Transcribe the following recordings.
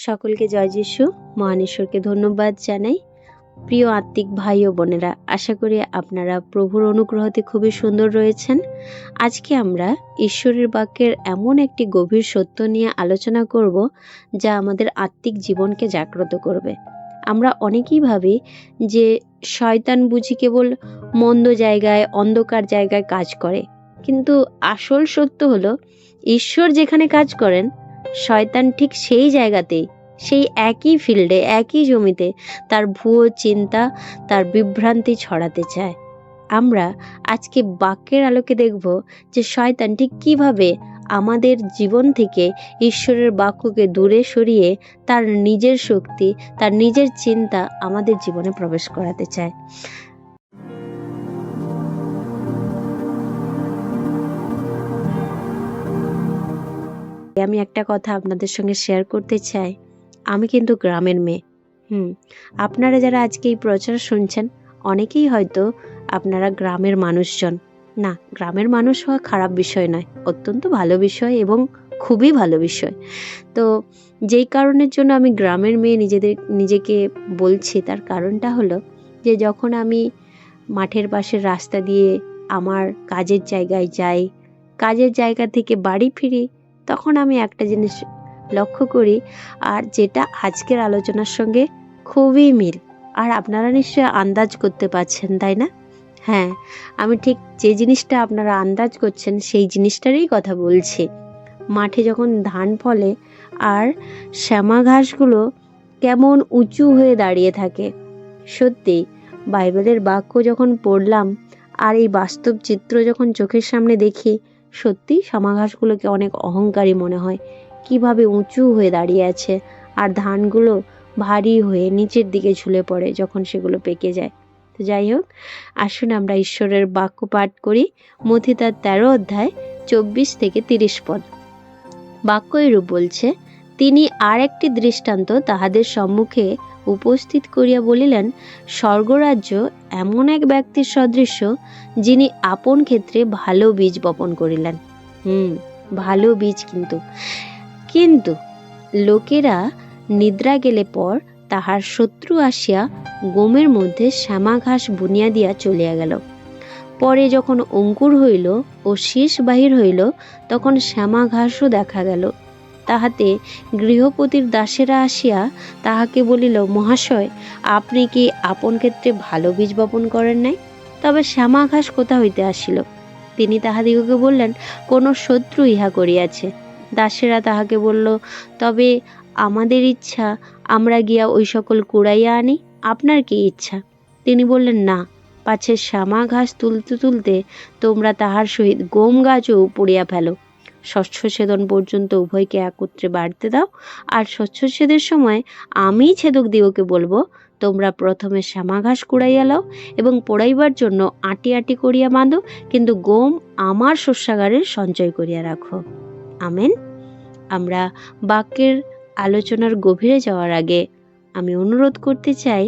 সকলকে জয় যিশু। মহান ঈশ্বরকে ধন্যবাদ জানাই। প্রিয় আত্মিক ভাই ও বোনেরা, আশা করি আপনারা প্রভুর অনুগ্রহতে খুবই সুন্দর রয়েছেন। আজকে আমরা ঈশ্বরের বাক্যের এমন একটি গভীর সত্য নিয়ে আলোচনা করব, যা আমাদের আত্মিক জীবনকে জাগ্রত করবে। আমরা অনেকেই ভাবি যে শয়তান বুঝি কেবল মন্দ জায়গায়, অন্ধকার জায়গায় কাজ করে, কিন্তু আসল সত্য হলো ঈশ্বর যেখানে কাজ করেন, শয়তান ঠিক সেই জায়গাতেই, সেই একই ফিল্ডে, একই জমিতে তার ভুয়ো চিন্তা, তার বিভ্রান্তি ছড়াতে চায়। আমরা আজকে বাক্যের আলোকে দেখব যে শয়তান ঠিক কিভাবে আমাদের জীবন থেকে ঈশ্বরের বাক্যকে দূরে সরিয়ে তার নিজের শক্তি, তার নিজের চিন্তা আমাদের জীবনে প্রবেশ করাতে চায়। আমি একটা কথা আপনাদের সঙ্গে শেয়ার করতে চাই। আমি কিন্তু গ্রামের মেয়ে। আপনারা যারা আজকে এই প্রচার শুনছেন, অনেকেই হয়তো আপনারা গ্রামের মানুষজন। না, গ্রামের মানুষ হওয়া খারাপ বিষয় নয়, অত্যন্ত ভালো বিষয় এবং খুবই ভালো বিষয়। তো যেই কারণের জন্য আমি গ্রামের মেয়ে নিজেকে বলছি, তার কারণটা হলো যে যখন আমি মাঠের পাশের রাস্তা দিয়ে আমার কাজের জায়গায় যাই, কাজের জায়গা থেকে বাড়ি ফিরি, তখন আমি একটা জিনিস লক্ষ্য করি, আর যেটা আজকের আলোচনার সঙ্গে খুবই মিল। আর আপনারা নিশ্চয়ই আন্দাজ করতে পারছেন, তাই না? হ্যাঁ, আমি ঠিক যে জিনিসটা আপনারা আন্দাজ করছেন সেই জিনিসটারই কথা বলছি। মাঠে যখন ধান ফলে আর শ্যামা ঘাসগুলো কেমন উঁচু হয়ে দাঁড়িয়ে থাকে। সত্যি বাইবেলের বাক্য যখন পড়লাম আর এই বাস্তব চিত্র যখন চোখের সামনে দেখি, সত্যি শ্যামা ঘাসগুলোকে অনেক অহংকারী মনে হয়। কিভাবে উঁচু হয়ে দাঁড়িয়ে আছে, আর ধানগুলো ভারী হয়ে নিচের দিকে ঝুলে পড়ে যখন সেগুলো পেকে যায়। তো যাই হোক, আসুন আমরা ঈশ্বরের বাক্য পাঠ করি। মথি তার 13 অধ্যায় 24 থেকে 30 পদ। বাক্য এরূপ বলছে, তিনি আর একটি দৃষ্টান্ত তাহাদের সম্মুখে উপস্থিত করিয়া বলিলেন, স্বর্গরাজ্য এমন এক ব্যক্তির সদৃশ্য, যিনি আপন ক্ষেত্রে ভালো বীজ বপন করিলেন। ভালো বীজ কিন্তু লোকেরা নিদ্রা গেলে পর তাহার শত্রু আসিয়া গমের মধ্যে শ্যামা ঘাস বুনিয়া দিয়া চলিয়া গেল। পরে যখন অঙ্কুর হইল ও শীষ বাহির হইল, তখন শ্যামা ঘাসও দেখা গেল। তাহাতে গৃহপতির দাসেরা আসিয়া তাহাকে বলিল, মহাশয়, আপনি কি আপন ক্ষেত্রে ভালো বীজ বপন করেন নাই? তবে শ্যামা ঘাস কোথা হইতে আসিল? তিনি তাহাদিগকে বললেন, কোন শত্রু ইহা করিয়াছে। দাসেরা তাহাকে বলল, তবে আমাদের ইচ্ছা, আমরা গিয়া ওই সকল কুড়াইয়া আনি। আপনার কি ইচ্ছা? তিনি বললেন, না, পাছে শ্যামা ঘাস তুলতে তুলতে তোমরা তাহার সহিত গম গাছও পুড়িয়া ফেলো। শস্যছেদন পর্যন্ত উভয়কে একত্রে বাড়তে দাও, আর শস্যছেদের সময় আমি ছেদক দিগকে বলবো, তোমরা প্রথমে শ্যামা ঘাস কুড়াইয়া লাও এবং পোড়াইবার জন্য আটি আটি করিয়া বাঁধো, কিন্তু গম আমার শস্যাগারে সঞ্চয় করিয়া রাখো। আমেন। আমরা বাক্যের আলোচনার গভীরে যাওয়ার আগে আমি অনুরোধ করতে চাই,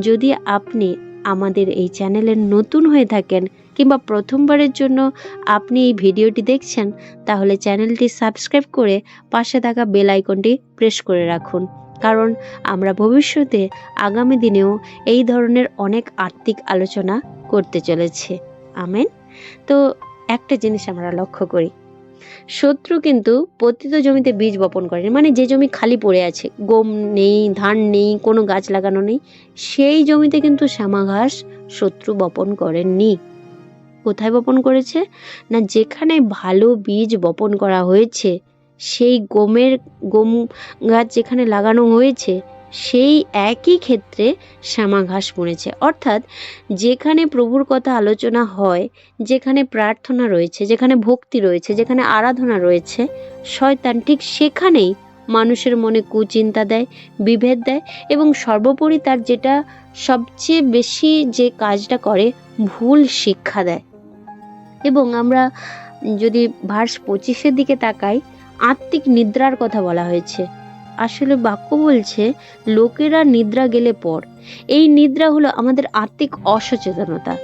যদি আপনি আমাদের এই চ্যানেলের নতুন হয়ে থাকেন কিংবা প্রথমবারের জন্য আপনি এই ভিডিওটি দেখছেন, তাহলে চ্যানেলটি সাবস্ক্রাইব করে পাশে থাকা বেল আইকনটি প্রেস করে রাখুন, কারণ আমরা ভবিষ্যতে আগামী দিনেও এই ধরনের অনেক আত্মিক আলোচনা করতে চলেছি। আমেন। তো একটা জিনিস আমরা লক্ষ্য করি, শত্রু কিন্তু পতিত জমিতে বীজ বপন করেন, মানে যে জমি খালি পড়ে আছে, গম নেই, ধান নেই, কোনো গাছ লাগানো নেই, সেই জমিতে কিন্তু শ্যামা ঘাস শত্রু বপন করেননি। কোথায় বপন করেছে? না, যেখানে ভালো বীজ বপন করা হয়েছে, সেই গম গাছ যেখানে লাগানো হয়েছে, সেই একই ক্ষেত্রে শ্যামা ঘাস বুনেছে। অর্থাৎ যেখানে প্রভুর কথা আলোচনা হয়, যেখানে প্রার্থনা রয়েছে, যেখানে ভক্তি রয়েছে, যেখানে আরাধনা রয়েছে, শয়তান ঠিক সেখানেই মানুষের মনে কুচিন্তা দেয়, বিভেদ দেয়, এবং সর্বোপরি তার যেটা সবচেয়ে বেশি যে কাজটা করে, ভুল শিক্ষা দেয়। এবং আমরা যদি ভার্স 25 দিকে তাকাই, আত্মিক নিদ্রার কথা বলা হয়েছে। আসলে বাক্য বলছে, লোকেরা নিদ্রা গেলে পর। এই নিদ্রা হলো আমাদের আত্মিক অসচেতনতা।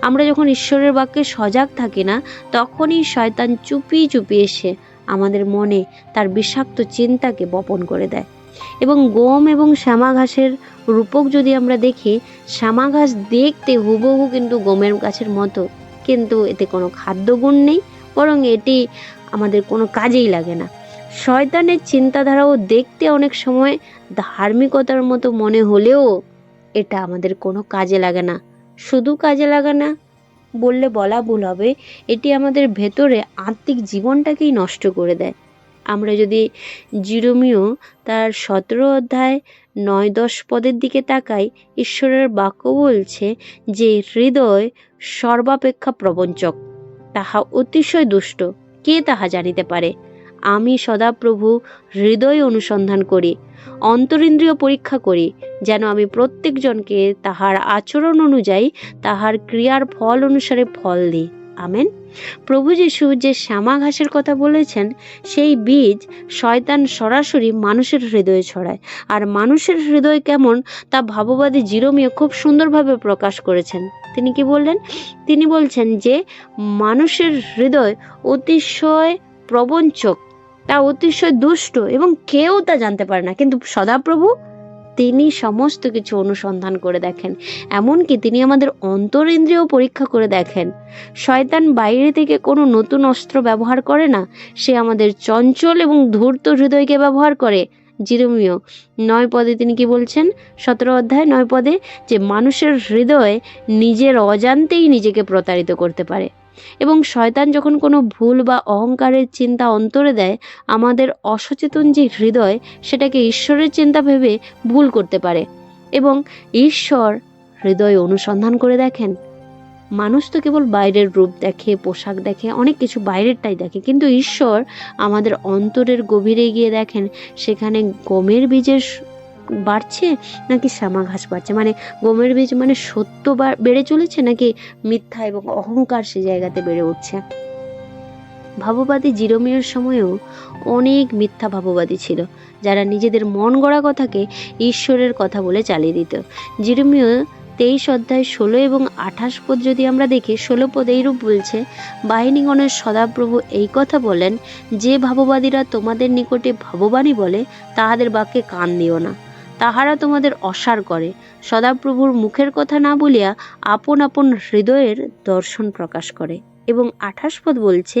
আমরা যখন ঈশ্বরের বাক্যে সজাগ থাকি না, তখনই শয়তান চুপি চুপি এসে আমাদের মনে তার বিষাক্ত চিন্তাকে বপন করে দেয়। এবং গম এবং শ্যামা ঘাসের রূপক যদি আমরা দেখি, শ্যামা ঘাস দেখতে হুবহু কিন্তু গমের গাছের মতো, কিন্তু এতে কোনো খাদ্যগুণ নেই, বরং এটি আমাদের কোনো কাজেই লাগে না। শয়তানের চিন্তাধারাও দেখতে অনেক সময় ধার্মিকতার মতো মনে হলেও এটা আমাদের কোনো কাজে লাগে না। শুধু কাজে লাগে না বললে বলা ভুল হবে, এটি আমাদের ভেতরে আত্মিক জীবনটাকেই নষ্ট করে দেয়। আমরা যদি জিরোমিও তার 17 অধ্যায় 9-10 পদের দিকে তাকাই, ঈশ্বরের বাক্য বলছে যে হৃদয় সর্বাপেক্ষা প্রবঞ্চক, তাহা অতিশয় দুষ্ট, কে তাহা জানিতে পারে? আমি সদাপ্রভু হৃদয় অনুসন্ধান করি, অন্তরিন্দ্রিয় পরীক্ষা করি, যেন আমি প্রত্যেকজনকে তাহার আচরণ অনুযায়ী তাহার ক্রিয়ার ফল অনুসারে ফল দিই। আমেন। প্রভু যিশু যে শ্যামা ঘাসের কথা বলেছেন, সেই বীজ শয়তান সরাসরি মানুষের হৃদয়ে ছড়ায়। আর মানুষের হৃদয় কেমন তা ভাববাদী জিরোমিও খুব সুন্দরভাবে প্রকাশ করেছেন। তিনি কি বললেন? তিনি বলছেন যে মানুষের হৃদয় অতিশয় প্রবঞ্চক, তা অতিশয় দুষ্ট এবং কেউ তা জানতে পারে না। কিন্তু সদাপ্রভু তিনি সমস্ত কিছু অনুসন্ধান করে দেখেন, এমনকি তিনি আমাদের অন্তরিন্দ্রিয় পরীক্ষা করে দেখেন। শয়তান বাইরে থেকে কোনো নতুন অস্ত্র ব্যবহার করে না, সে আমাদের চঞ্চল এবং ধূর্ত হৃদয়কে ব্যবহার করে। জিরোমিও 9 পদে তিনি কি বলছেন? 17 অধ্যায় 9 পদে, যে মানুষের হৃদয় নিজের অজান্তেই নিজেকে প্রতারিত করতে পারে। এবং শয়তান যখন কোনো ভুল বা অহংকারের চিন্তা অন্তরে দেয়, আমাদের অসচেতন যে হৃদয় সেটাকে ঈশ্বরের চিন্তা ভেবে ভুল করতে পারে। এবং ঈশ্বর হৃদয় অনুসন্ধান করে দেখেন। মানুষ তো কেবল বাইরের রূপ দেখে, পোশাক দেখে, অনেক কিছু বাইরেরটাই দেখে, কিন্তু ঈশ্বর আমাদের অন্তরের গভীরে গিয়ে দেখেন সেখানে গমের বীজের বাড়ছে নাকি শ্যামা ঘাস বাড়ছে, মানে গমের বীজ মানে সত্য বেড়ে চলেছে নাকি মিথ্যা এবং অহংকার সে জায়গাতে বেড়ে উঠছে। ভাববাদী জিরোমিওর সময়ও অনেক মিথ্যা ভাববাদী ছিল, যারা নিজেদের মন গড়া কথাকে ঈশ্বরের কথা বলে চালিয়ে দিত। জিরোমিও 23 অধ্যায় 16 এবং 28 পদ যদি আমরা দেখি, 16 পদ এইরূপ বলছে, বাহিনীগণের সদাপ্রভু এই কথা বলেন, যে ভাববাদীরা তোমাদের নিকটে ভাববাণী বলে, তাহাদের বাক্যে কান দিও না, তাহারা তোমাদের অসার করে, সদাপ্রভুর মুখের কথা না বলিয়া আপন আপন হৃদয়ের দর্শন প্রকাশ করে। এবং 28 পদ বলছে,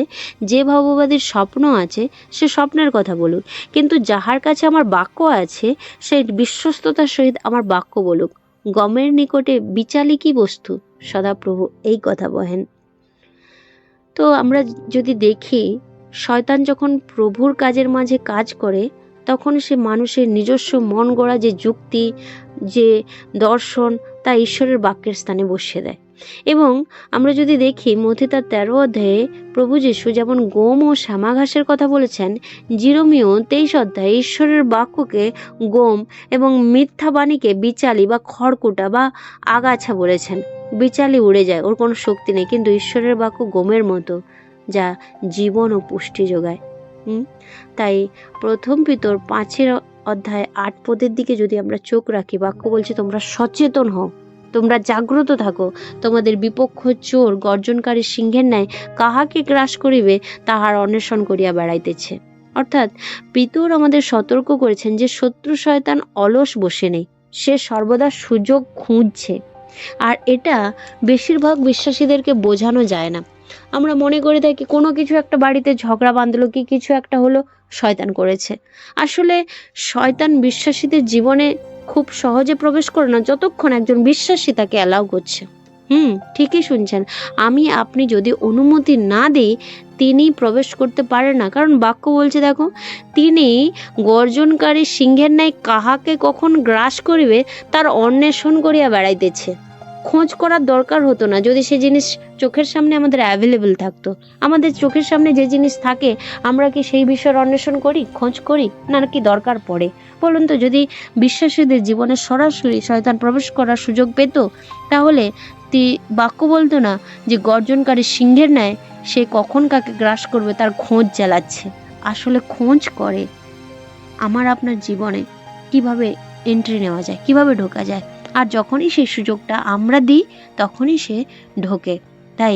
যে ভাববাদীর স্বপ্ন আছে সে স্বপ্নের কথা বলুক, কিন্তু যাহার কাছে আমার বাক্য আছে সে বিশ্বস্ততার সহিত আমার বাক্য বলুক। গমের নিকটে বিচালি কি বস্তু? সদাপ্রভু এই কথা বহেন। তো আমরা যদি দেখি, শয়তান যখন প্রভুর কাজের মাঝে কাজ করে, তখন সে মানুষের নিজস্ব মন গড়া যে যুক্তি, যে দর্শন, তা ঈশ্বরের বাক্যের স্থানে বসিয়ে দেয়। এবং আমরা যদি দেখি মথি তার 13 অধ্যায়ে প্রভু যিশু যেমন গম ও শ্যামা ঘাসের কথা বলেছেন, জিরোমিও 23 অধ্যায়ে ঈশ্বরের বাক্যকে গম এবং মিথ্যা বাণীকে বিচালি বা খড়কুটা বা আগাছা বলেছেন। বিচালি উড়ে যায়, ওর কোনো শক্তি নেই, কিন্তু ঈশ্বরের বাক্য গমের মতো, যা জীবন ও পুষ্টি যোগায়। তাই প্রথম পিতর 5 অধ্যায় 8 পদের দিকে যদি আমরা চোখ রাখি, বাক্য বলছে তোমরা সচেতন হও, তোমরা জাগ্রত থাকো, তোমাদের বিপক্ষ চোর গর্জনকারী সিংহের ন্যায় কাহাকে গ্রাস করিবে তাহার অন্বেষণ করিয়া বেড়াইতেছে। অর্থাৎ পিতর আমাদের সতর্ক করেছেন যে শত্রু শয়তান অলস বসে নেই, সে সর্বদা সুযোগ খুঁজছে। আর এটা বেশিরভাগ বিশ্বাসীদেরকে বোঝানো যায় না। আমরা মনে করে থাকি কোনো কিছু একটা বাড়িতে ঝগড়া বাঁধলো, কি কিছু একটা হলো, শয়তান করেছে। আসলে শয়তান বিশ্বাসীদের জীবনে খুব সহজে প্রবেশ করে না, যতক্ষণ একজন বিশ্বাসী তাকে অ্যালাউ করছে। ঠিকই শুনছেন, আপনি যদি অনুমতি না দিই, তিনি প্রবেশ করতে পারে না। কারণ বাক্য বলছে, দেখো, তিনি গর্জনকারী সিংহের ন্যায় কাহাকে কখন গ্রাস করিবে তার অন্বেষণ করিয়া বেড়াইতেছে। খোঁজ করার দরকার হতো না যদি সে জিনিস চোখের সামনে আমাদের অ্যাভেলেবেল থাকতো। আমাদের চোখের সামনে যে জিনিস থাকে, আমরা কি সেই বিষয়ের অন্বেষণ করি, খোঁজ করি, না কি দরকার পড়ে? বলুন তো, যদি বিশ্বাসীদের জীবনে সরাসরি শয়তান প্রবেশ করার সুযোগ পেত, তাহলে বাক্য বলতো না যে গর্জনকারী সিংহের ন্যায় সে কখন কাকে গ্রাস করবে তার খোঁজ চালাচ্ছে। আসলে খোঁজ করে আমার আপনার জীবনে কিভাবে এন্ট্রি নেওয়া যায়, কিভাবে ঢোকা যায়, আর যখনই সেই সুযোগটা আমরা দিই তখনই সে ঢোকে। তাই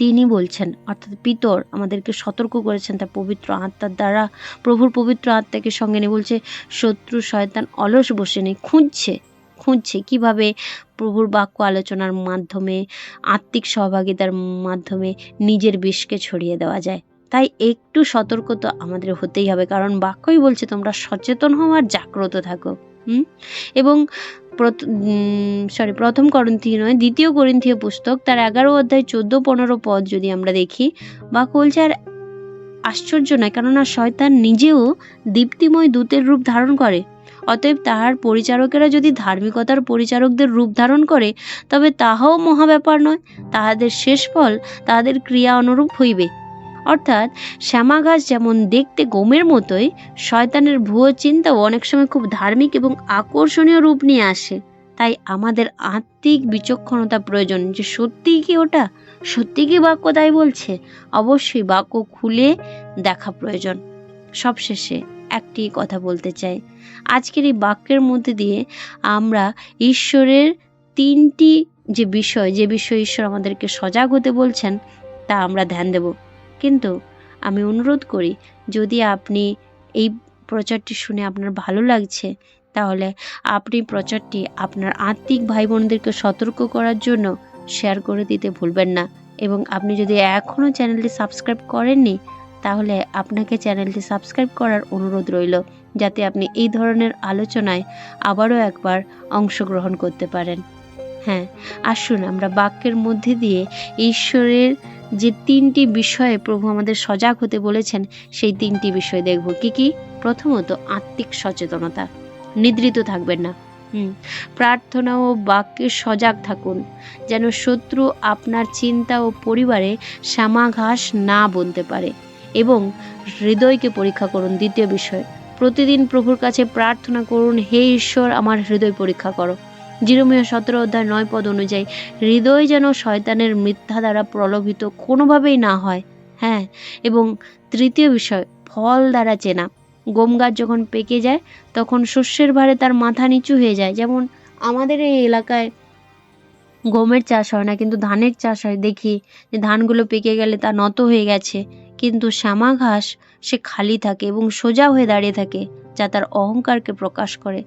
তিনি বলছেন, অর্থাৎ পিতর আমাদেরকে সতর্ক করেছেন তার পবিত্র আত্মার দ্বারা। প্রভুর পবিত্র আত্মাকে সঙ্গে নিয়ে বলছে, শত্রু শয়তান অলস বসে নেই, খুঁজছে কিভাবে প্রভুর বাক্য আলোচনার মাধ্যমে, আত্মিক সহভাগিতার মাধ্যমে নিজের বিষকে ছড়িয়ে দেওয়া যায়। তাই একটু সতর্ক তো আমাদের হতেই হবে, কারণ বাক্যই বলছে তোমরা সচেতন হও আর জাগ্রত থাকো। এবং প্রথম করন্থী নয়, 2 করিন্থীয় পুস্তক তার 11 অধ্যায় 14-15 পদ যদি আমরা দেখি, বাক্য বলছে, আর আশ্চর্য নয়, কেননা শয়তান নিজেও দীপ্তিময় দূতের রূপ ধারণ করে। অতএব তাহার পরিচারকেরা যদি ধার্মিকতার পরিচারকদের রূপ ধারণ করে, তবে তাহাও মহা ব্যাপার নয়, তাহাদের শেষ ফল তাহাদের ক্রিয়া অনুরূপ হইবে। অর্থাৎ শ্যামা ঘাস যেমন দেখতে গমের মতোই, শয়তানের ভুয়ো চিন্তাও অনেক সময় খুব ধার্মিক এবং আকর্ষণীয় রূপ নিয়ে আসে। তাই আমাদের আত্মিক বিচক্ষণতা প্রয়োজন, যে সত্যিই কি ওটা, সত্যি কি বাক্য তাই বলছে। অবশ্যই বাক্য খুলে দেখা প্রয়োজন। সবশেষে একটি কথা বলতে চাই, আজকের এই বাক্যের মধ্যে দিয়ে আমরা ঈশ্বরের 3টি যে বিষয় ঈশ্বর আমাদেরকে সজাগ হতে বলছেন, তা আমরা ধ্যান দেব। কিন্তু আমি অনুরোধ করি, যদি আপনি এই প্রচারটি শুনে আপনার ভালো লাগছে, তাহলে আপনি প্রচারটি আপনার আত্মিক ভাই বোনদেরকে সতর্ক করার জন্য শেয়ার করে দিতে ভুলবেন না। এবং আপনি যদি এখনও চ্যানেলটি সাবস্ক্রাইব করেননি, তাহলে আপনাকে চ্যানেলটি সাবস্ক্রাইব করার অনুরোধ রইল, যাতে আপনি এই ধরনের আলোচনায় আবারও একবার অংশগ্রহণ করতে পারেন। হ্যাঁ, আসুন আমরা বাক্যের মধ্যে দিয়ে ঈশ্বরের যে 3টি বিষয়ে প্রভু আমাদের সজাগ হতে বলেছেন, সেই 3টি বিষয় দেখব। কি? প্রথমত, আত্মিক সচেতনতা। নিদ্রিত থাকবেন না। প্রার্থনা ও বাক্যে সজাগ থাকুন, যেন শত্রু আপনার চিন্তা ও পরিবারে শ্যামা ঘাস না বুনতে পারে। এবং হৃদয়কে পরীক্ষা করুন। 2য় বিষয়, প্রতিদিন প্রভুর কাছে প্রার্থনা করুন, হে ঈশ্বর, আমার হৃদয় পরীক্ষা করো। জিরমিয়া 17 অধ্যায় 9 পদ অনুযায়ী হৃদয় যেন শয়তানের মিথ্যা দ্বারা প্রলোভিত কোনোভাবেই না হয়। হ্যাঁ, এবং 3য় বিষয়, ফল দ্বারা চেনা। গম গাছ যখন পেকে যায়, তখন শস্যের ভারে তার মাথা নিচু হয়ে যায়। যেমন আমাদের এই এলাকায় গমের চাষ হয় না, কিন্তু ধানের চাষ হয়। দেখি যে ধানগুলো পেকে গেলে তা নত হয়ে গেছে, কিন্তু শ্যামা ঘাস সে খালি থাকে এবং সোজা হয়ে দাঁড়িয়ে থাকে, যা তার অহংকারকে প্রকাশ করে।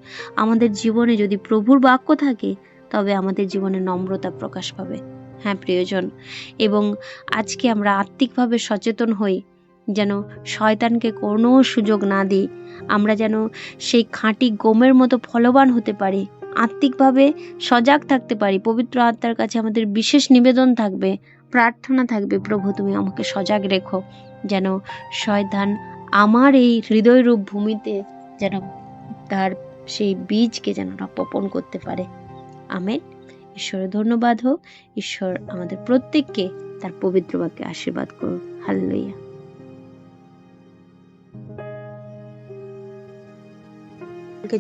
আমাদের জীবনে যদি প্রভুর বাক্য থাকে, তবে আমাদের জীবনে নম্রতা প্রকাশ পাবে। হ্যাঁ প্রিয়জন, এবং আজকে আমরা আত্মিকভাবে সচেতন হই, যেন শয়তানকে কোনো সুযোগ না দিই। আমরা যেন সেই খাঁটি গমের মতো ফলবান হতে পারি, আত্মিকভাবে সজাগ থাকতে পারি। পবিত্র আত্মার কাছে আমাদের বিশেষ নিবেদন থাকবে, প্রার্থনা থাকবে, প্রভু তুমি আমাকে সজাগ রেখো, যেন শয়তান আমার এই হৃদয়রূপ ভূমিতে যেন তার সেই বীজকে যেন বপন করতে পারে। আমেন। ঈশ্বরের ধন্যবাদ হোক। ঈশ্বর আমাদের প্রত্যেককে তার পবিত্র বাক্যে আশীর্বাদ করুন। হালেলুয়া।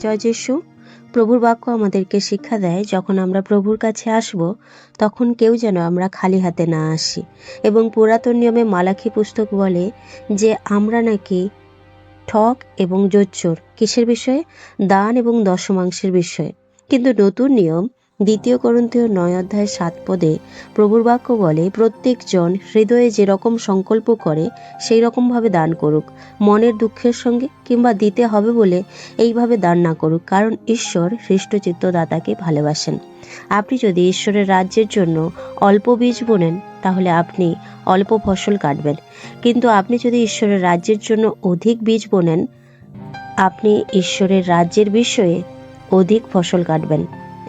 জয় যিশু। প্রভুর বাক্য আমাদেরকে শিক্ষা দেয়, যখন আমরা প্রভুর কাছে আসব, তখন কেউ যেন আমরা খালি হাতে না আসি। এবং পুরাতন নিয়মে মালাখী পুস্তক বলে যে আমরা নাকি ঠক এবং জোচ্চোর কিসের বিষয়ে? দান এবং দশমাংশের বিষয়ে। কিন্তু নতুন নিয়ম 2 করন্থীয় 9 অধ্যায় 7 পদে প্রভুর বাক্য বলে, প্রত্যেকজন হৃদয়ে যেরকম সংকল্প করে সেই রকমভাবে দান করুক, মনের দুঃখের সঙ্গে কিংবা দিতে হবে বলে এইভাবে দান না করুক, কারণ ঈশ্বর হৃষ্টচিত্ত দাতাকে ভালোবাসেন। আপনি যদি ঈশ্বরের রাজ্যের জন্য অল্প বীজ বোনেন, তাহলে আপনি অল্প ফসল কাটবেন। কিন্তু আপনি যদি ঈশ্বরের রাজ্যের জন্য অধিক বীজ বোনেন, আপনি ঈশ্বরের রাজ্যের বিষয়ে অধিক ফসল কাটবেন।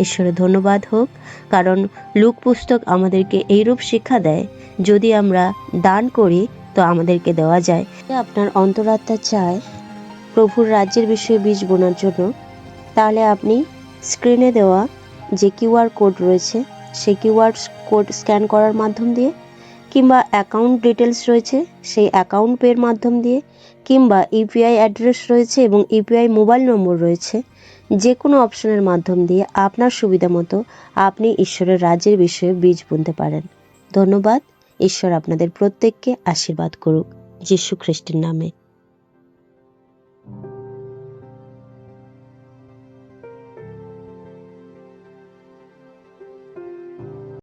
ঈশ্বরের ধন্যবাদ হোক, কারণ লুক পুস্তক আমাদেরকে এইরূপ শিক্ষা দেয়, যদি আমরা দান করি তো আমাদেরকে দেওয়া যায়। আপনার অন্তরাত্মা চায় প্রভুর রাজ্যের বিষয়ে বীজ বোনার জন্য, তাহলে আপনি স্ক্রিনে দেওয়া যে কিউআর কোড রয়েছে, সেই কিউআর কোড স্ক্যান করার মাধ্যম দিয়ে, কিংবা অ্যাকাউন্ট ডিটেলস রয়েছে সেই অ্যাকাউন্ট পের মাধ্যম দিয়ে, কিংবা ইউপিআই অ্যাড্রেস রয়েছে এবং ইউপিআই মোবাইল নম্বর রয়েছে, যে কোনো অপশনের মাধ্যম দিয়ে আপনার সুবিধা মতো আপনি ঈশ্বরের রাজ্যের বিষয়ে বীজ বুনতে পারেন। ধন্যবাদ। ঈশ্বর আপনাদের প্রত্যেককে আশীর্বাদ করুক, যীশু খ্রিস্টের নামে।